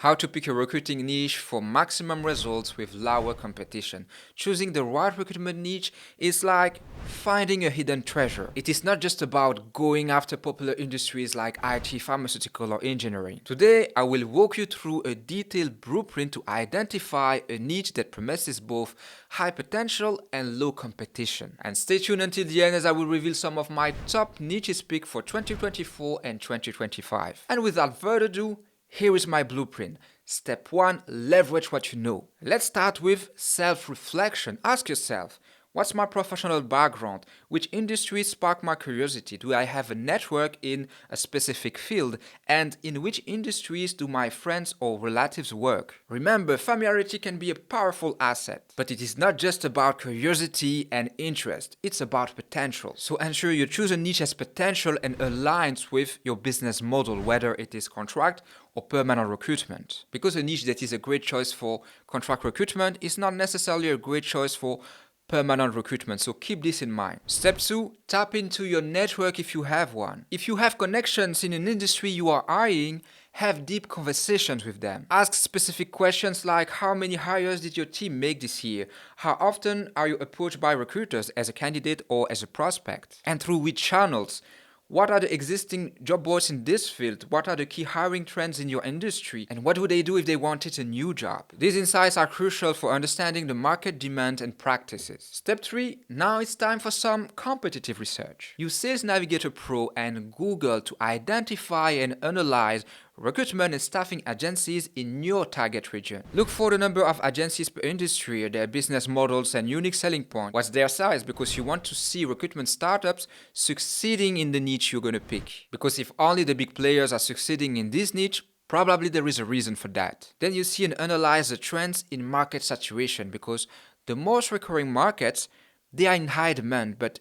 How to pick a recruiting niche for maximum results with lower competition. Choosing the right recruitment niche is like finding a hidden treasure. It is not just about going after popular industries like IT, pharmaceutical, or engineering. Today, I will walk you through a detailed blueprint to identify a niche that promises both high potential and low competition. And stay tuned until the end as I will reveal some of my top niches picked for 2024 and 2025. And without further ado, here is my blueprint. Step 1. Leverage what you know. Let's start with self-reflection. Ask yourself, what's my professional background? Which industries spark my curiosity? Do I have a network in a specific field? And in which industries do my friends or relatives work? Remember, familiarity can be a powerful asset, but it is not just about curiosity and interest. It's about potential. So ensure you choose a niche as potential and aligns with your business model, whether it is contract or permanent recruitment. Because a niche that is a great choice for contract recruitment is not necessarily a great choice for permanent recruitment, so keep this in mind. Step 2, tap into your network if you have one. If you have connections in an industry you are eyeing, have deep conversations with them. Ask specific questions like how many hires did your team make this year? How often are you approached by recruiters as a candidate or as a prospect? And through which channels? What are the existing job boards in this field? What are the key hiring trends in your industry? And what would they do if they wanted a new job? These insights are crucial for understanding the market demand and practices. Step 3. Now it's time for some competitive research. Use Sales Navigator Pro and Google to identify and analyze recruitment and staffing agencies in your target region. Look for the number of agencies per industry, their business models and unique selling point. What's their size? Because you want to see recruitment startups succeeding in the niche you're going to pick. Because if only the big players are succeeding in this niche, probably there is a reason for that. Then you see and analyze the trends in market saturation, because the most recurring markets, they are in high demand, but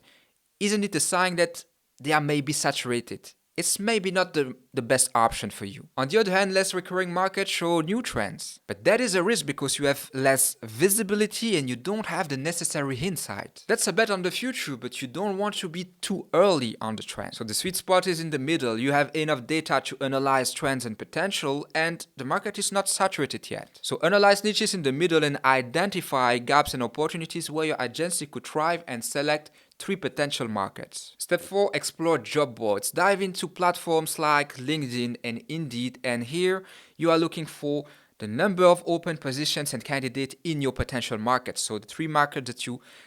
isn't it a sign that they are maybe saturated? It's maybe not the best option for you. On the other hand, less recurring markets show new trends. But that is a risk because you have less visibility and you don't have the necessary insight. That's a bet on the future, but you don't want to be too early on the trend. So the sweet spot is in the middle. You have enough data to analyze trends and potential, and the market is not saturated yet. So analyze niches in the middle and identify gaps and opportunities where your agency could thrive and select 3 potential markets. Step 4, explore job boards. Dive into platforms like LinkedIn and Indeed, and here you are looking for the number of open positions and candidates in your potential markets. So the 3 markets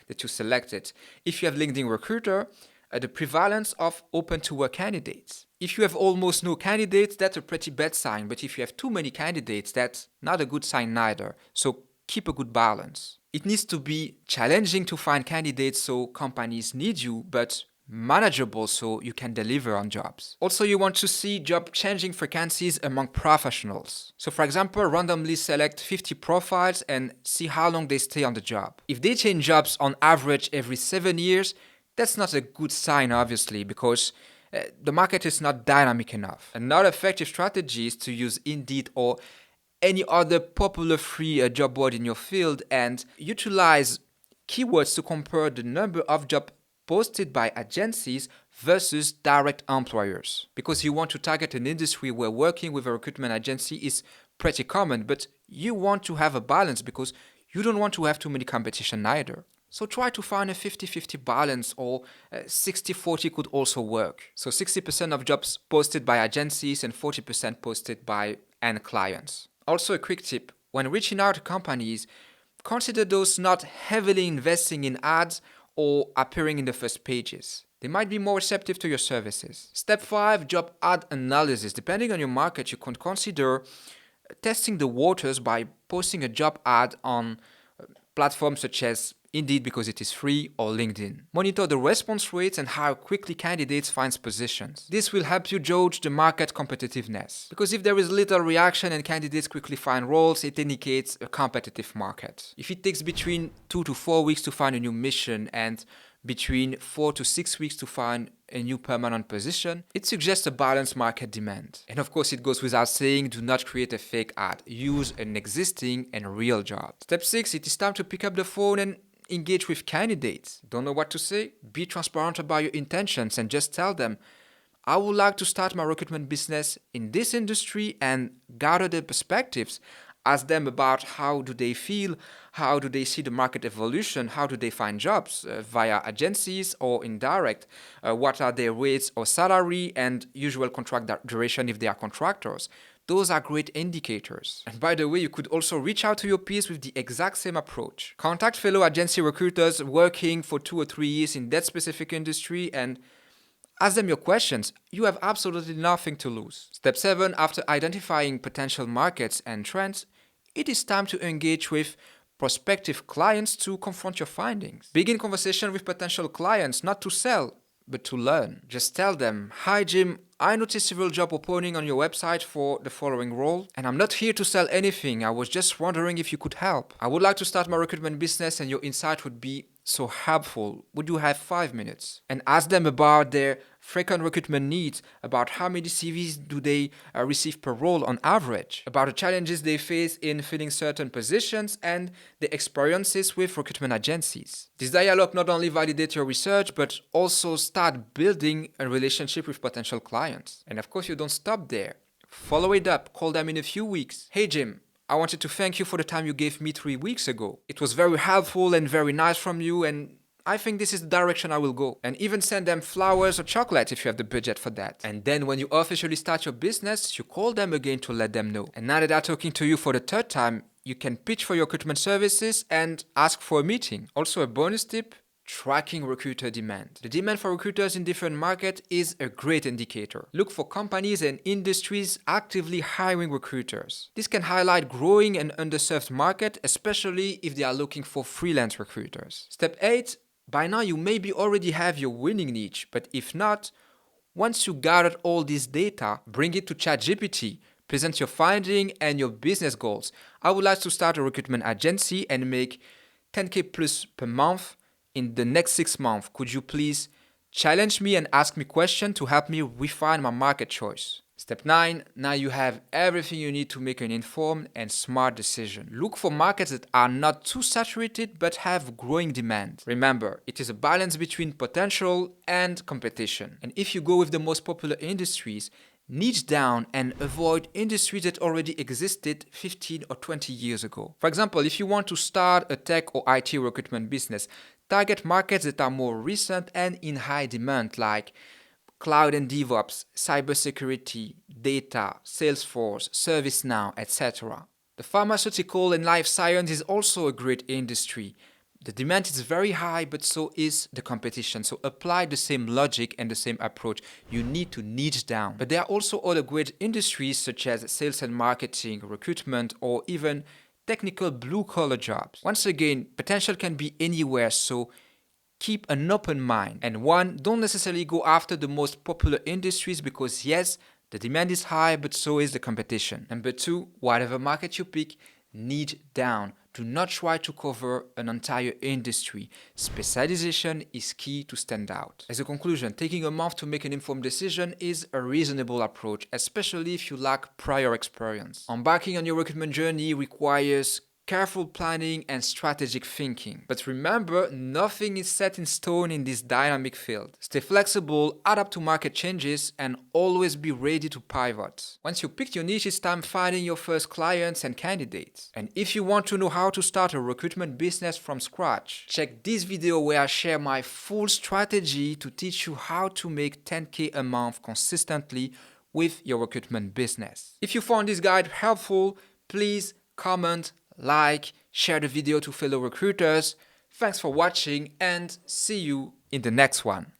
that you selected. If you have LinkedIn Recruiter, the prevalence of open to work candidates. If you have almost no candidates, that's a pretty bad sign. But if you have too many candidates, that's not a good sign neither. So keep a good balance. It needs to be challenging to find candidates so companies need you, but manageable so you can deliver on jobs. Also, you want to see job changing frequencies among professionals. So for example, randomly select 50 profiles and see how long they stay on the job. If they change jobs on average every 7 years, that's not a good sign, obviously, because the market is not dynamic enough. Another effective strategy is to use Indeed or any other popular free job board in your field and utilize keywords to compare the number of jobs posted by agencies versus direct employers. Because you want to target an industry where working with a recruitment agency is pretty common, but you want to have a balance because you don't want to have too many competition either. So try to find a 50-50 balance, or 60-40 could also work. So 60% of jobs posted by agencies and 40% posted by end clients. Also a quick tip, when reaching out to companies, consider those not heavily investing in ads or appearing in the first pages. They might be more receptive to your services. Step 5, job ad analysis. Depending on your market, you can consider testing the waters by posting a job ad on platforms such as Indeed, because it is free, or LinkedIn. Monitor the response rates and how quickly candidates find positions. This will help you judge the market competitiveness. Because if there is little reaction and candidates quickly find roles, it indicates a competitive market. If it takes between 2 to 4 weeks to find a new mission and between 4 to 6 weeks to find a new permanent position, it suggests a balanced market demand. And of course, it goes without saying, do not create a fake ad. Use an existing and real job. Step 6, it is time to pick up the phone and engage with candidates. Don't know what to say? Be transparent about your intentions and just tell them, I would like to start my recruitment business in this industry and gather their perspectives. Ask them about how do they feel, how do they see the market evolution, how do they find jobs via agencies or indirect, what are their rates or salary and usual contract duration if they are contractors. Those are great indicators. And by the way, you could also reach out to your peers with the exact same approach. Contact fellow agency recruiters working for 2 or 3 years in that specific industry and ask them your questions. You have absolutely nothing to lose. Step 7, after identifying potential markets and trends, it is time to engage with prospective clients to confront your findings. Begin conversation with potential clients, not to sell, but to learn. Just tell them, "Hi Jim, I noticed several job opening on your website for the following role, and I'm not here to sell anything. I was just wondering if you could help. I would like to start my recruitment business and your insight would be so helpful. Would you have 5 minutes?" And ask them about their frequent recruitment needs, about how many CVs do they receive per role on average, about the challenges they face in filling certain positions, and the experiences with recruitment agencies. This dialogue not only validates your research, but also start building a relationship with potential clients. And of course, you don't stop there. Follow it up, call them in a few weeks. "Hey Jim, I wanted to thank you for the time you gave me 3 weeks ago. It was very helpful and very nice from you, and I think this is the direction I will go." And even send them flowers or chocolate if you have the budget for that. And then when you officially start your business, you call them again to let them know. And now that they're talking to you for the 3rd time, you can pitch for your recruitment services and ask for a meeting. Also a bonus tip, tracking recruiter demand. The demand for recruiters in different markets is a great indicator. Look for companies and industries actively hiring recruiters. This can highlight growing and underserved market, especially if they are looking for freelance recruiters. Step 8, by now you maybe already have your winning niche, but if not, once you gathered all this data, bring it to ChatGPT. Present your finding and your business goals. I would like to start a recruitment agency and make 10K plus per month in the next 6 months. Could you please challenge me and ask me questions to help me refine my market choice? Step 9, now you have everything you need to make an informed and smart decision. Look for markets that are not too saturated but have growing demand. Remember, it is a balance between potential and competition. And if you go with the most popular industries, niche down and avoid industries that already existed 15 or 20 years ago. For example, if you want to start a tech or IT recruitment business, target markets that are more recent and in high demand, like cloud and DevOps, cybersecurity, data, Salesforce, ServiceNow, etc. The pharmaceutical and life science is also a great industry. The demand is very high, but so is the competition. So apply the same logic and the same approach. You need to niche down. But there are also other great industries such as sales and marketing, recruitment, or even technical blue-collar jobs. Once again, potential can be anywhere, so keep an open mind. And 1, don't necessarily go after the most popular industries because yes, the demand is high, but so is the competition. Number 2, whatever market you pick, niche down. Do not try to cover an entire industry. Specialization is key to stand out. As a conclusion, taking a month to make an informed decision is a reasonable approach, especially if you lack prior experience. Embarking on your recruitment journey requires careful planning and strategic thinking. But remember, nothing is set in stone in this dynamic field. Stay flexible, adapt to market changes, and always be ready to pivot. Once you picked your niche, it's time finding your first clients and candidates. And if you want to know how to start a recruitment business from scratch, check this video where I share my full strategy to teach you how to make 10K a month consistently with your recruitment business. If you found this guide helpful, please comment, like, share the video to fellow recruiters. Thanks for watching and see you in the next one.